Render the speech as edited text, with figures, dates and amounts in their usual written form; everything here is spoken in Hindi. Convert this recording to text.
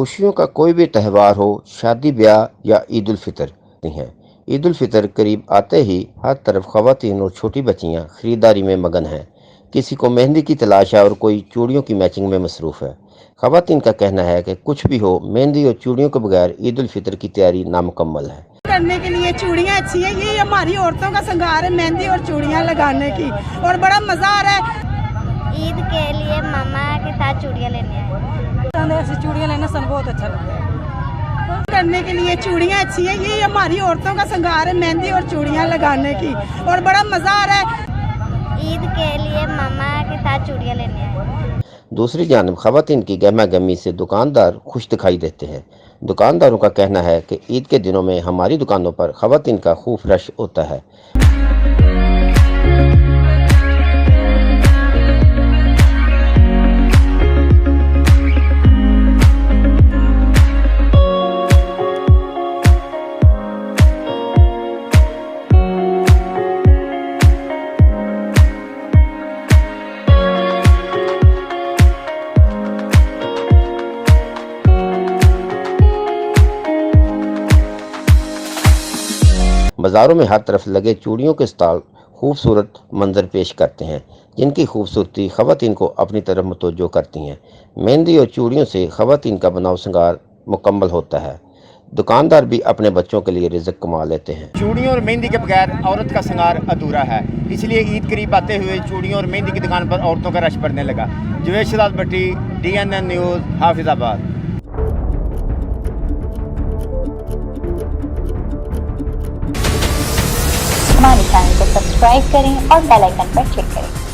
खुशियों का कोई भी त्यौहार हो, शादी ब्याह या ईद उल फितर है। ईद उल फितर करीब आते ही हर तरफ खवातीन और छोटी बच्चियां खरीदारी में मगन हैं। किसी को मेहंदी की तलाश है और कोई चूड़ियों की मैचिंग में मसरूफ है। खवातीन का कहना है कि कुछ भी हो, मेहंदी और चूड़ियों के बगैर ईद उल फितर की तैयारी नामुकम्मल है। करने के लिए चूड़ियाँ अच्छी है, ये हमारी औरतों का श्रृंगार है, मेहंदी और चूड़ियाँ लगाने की, और बड़ा मजा आ रहा है। ईद के लिए मामा के साथ चूड़ियाँ लेने आए। ऐसी चूड़ियाँ लेना सन बहुत अच्छा लगता है। करने के लिए चूड़ियाँ अच्छी है, ये हमारी औरतों का श्रृंगार है, मेहंदी और चूड़ियाँ लगाने की, और बड़ा मजा आ रहा है। ईद के लिए मामा के साथ चूड़ियाँ लेने आए। दूसरी जानब खवातीन की गहमा गहमी से दुकानदार खुश दिखाई देते हैं। दुकानदारों का कहना है कि ईद के दिनों में हमारी दुकानों पर खवातीन का खूब रश होता है। बाज़ारों में हर तरफ लगे चूड़ियों के स्टॉल खूबसूरत मंजर पेश करते हैं, जिनकी खूबसूरती खवातीन को अपनी तरफ मुतवज्जो करती हैं। मेहंदी और चूड़ियों से खवातीन का बनाव श्रृंगार मुकम्मल होता है। दुकानदार भी अपने बच्चों के लिए रिज़्क कमा लेते हैं। चूड़ियों और मेहंदी के बगैर औरत का श्रृंगार अधूरा है, इसलिए ईद करीब आते हुए चूड़ियों और मेहंदी की दुकान पर औरतों का रश बढ़ने लगा। जुवेद शहजाद भट्टी, DNN न्यूज़, हाफिजाबाद। हमारे चैनल को सब्सक्राइब करें और बेल आइकन पर क्लिक करें।